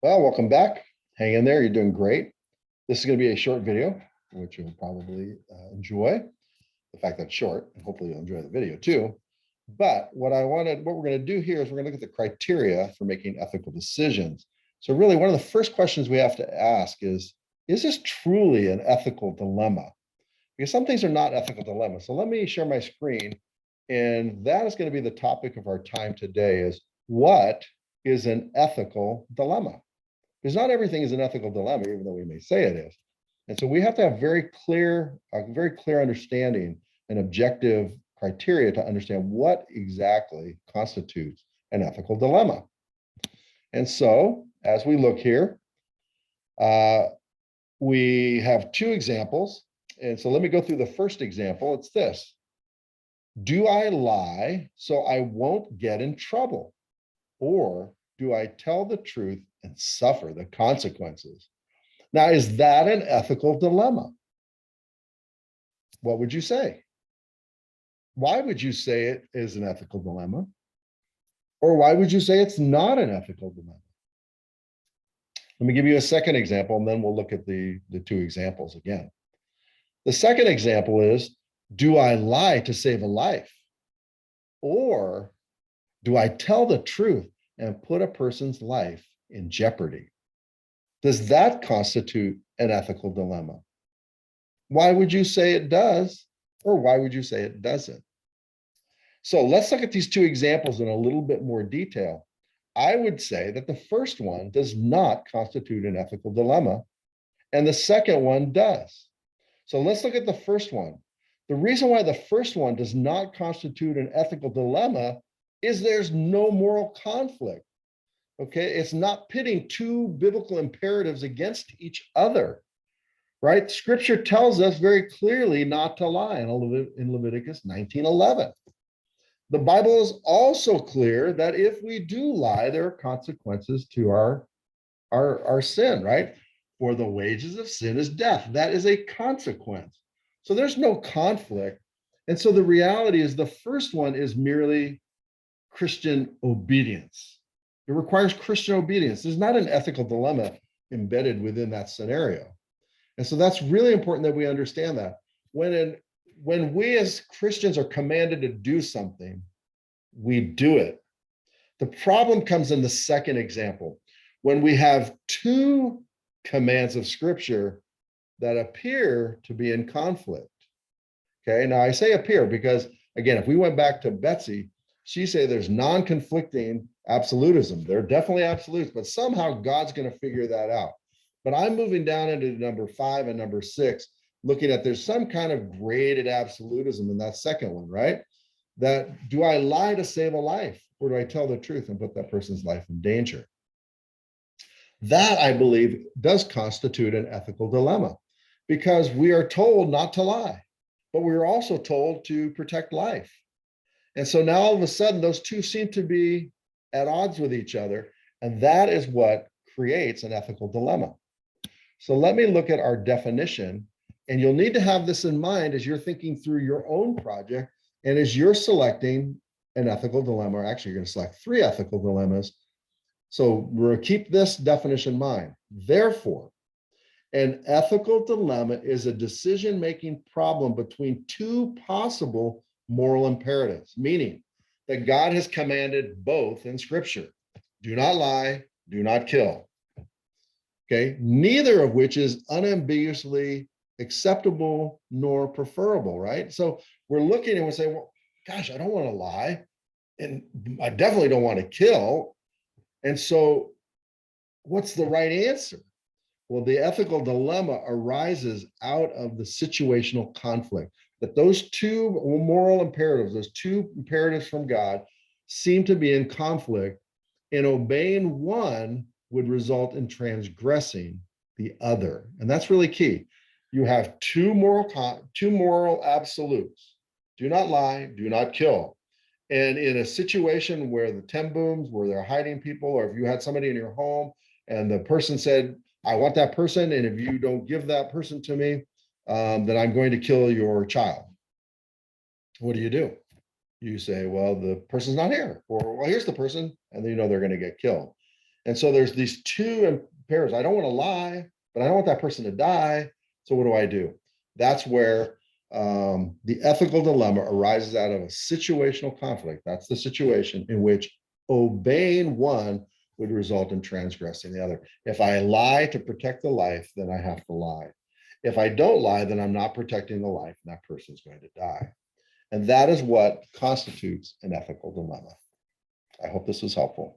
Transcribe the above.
Well, welcome back. Hang in there. You're doing great. This is going to be a short video, which you'll probably enjoy. The fact that it's short, and hopefully you'll enjoy the video too. But what we're going to do here is we're going to look at the criteria for making ethical decisions. So really, one of the first questions we have to ask is this truly an ethical dilemma? Because some things are not ethical dilemmas. So let me share my screen. And that is going to be the topic of our time today is what is an ethical dilemma? Because not everything is an ethical dilemma, even though we may say it is. And so we have to have a very clear understanding and objective criteria to understand what exactly constitutes an ethical dilemma. And so as we look here, we have two examples. And so let me go through the first example. It's this. Do I lie so I won't get in trouble? Or do I tell the truth and suffer the consequences? Now, is that an ethical dilemma? What would you say? Why would you say it is an ethical dilemma? Or why would you say it's not an ethical dilemma? Let me give you a second example, and then we'll look at the two examples again. The second example is, do I lie to save a life? Or do I tell the truth and put a person's life in jeopardy? Does that constitute an ethical dilemma? Why would you say it does, or why would you say it doesn't? So let's look at these two examples in a little bit more detail. I would say that the first one does not constitute an ethical dilemma, and the second one does. So let's look at the first one. The reason why the first one does not constitute an ethical dilemma is there's no moral conflict. Okay, it's not pitting two biblical imperatives against each other, right? Scripture tells us very clearly not to lie in Leviticus 19:11. The Bible is also clear that if we do lie, there are consequences to our sin, right? For the wages of sin is death. That is a consequence. So there's no conflict. And so the reality is the first one is merely Christian obedience. It requires Christian obedience. There's not an ethical dilemma embedded within that scenario. And so that's really important that we understand that. When we as Christians are commanded to do something, we do it. The problem comes in the second example, when we have two commands of Scripture that appear to be in conflict. Okay, now I say appear because, again, if we went back to Betsy, she said there's non-conflicting absolutism. They're definitely absolutes, but somehow God's going to figure that out. But I'm moving down into number 5 and number 6, looking at there's some kind of graded absolutism in that second one, right? That do I lie to save a life, or do I tell the truth and put that person's life in danger? That, I believe, does constitute an ethical dilemma because we are told not to lie, but we are also told to protect life. And so now all of a sudden, those two seem to be at odds with each other. And that is what creates an ethical dilemma. So let me look at our definition. And you'll need to have this in mind as you're thinking through your own project and as you're selecting an ethical dilemma, or actually you're going to select 3 ethical dilemmas. So we're going to keep this definition in mind. Therefore, an ethical dilemma is a decision-making problem between two possible moral imperatives, meaning that God has commanded both in Scripture. Do not lie, do not kill. Okay, neither of which is unambiguously acceptable nor preferable, right? So we're looking and we're saying, well, gosh, I don't want to lie, and I definitely don't want to kill. And so what's the right answer? Well, the ethical dilemma arises out of the situational conflict, that those two moral imperatives, those two imperatives from God, seem to be in conflict, and obeying one would result in transgressing the other. And that's really key. You have two moral absolutes. Do not lie, do not kill. And in a situation where the 10 booms, where they're hiding people, or if you had somebody in your home and the person said, I want that person, and if you don't give that person to me, then I'm going to kill your child. What do? You say, well, the person's not here, or well, here's the person, and then you know they're going to get killed. And so there's these two imperatives. I don't want to lie, but I don't want that person to die. So what do? That's where the ethical dilemma arises out of a situational conflict. That's the situation in which obeying one would result in transgressing the other. If I lie to protect the life, then I have to lie. If I don't lie, then I'm not protecting the life, and that person's going to die. And that is what constitutes an ethical dilemma. I hope this was helpful.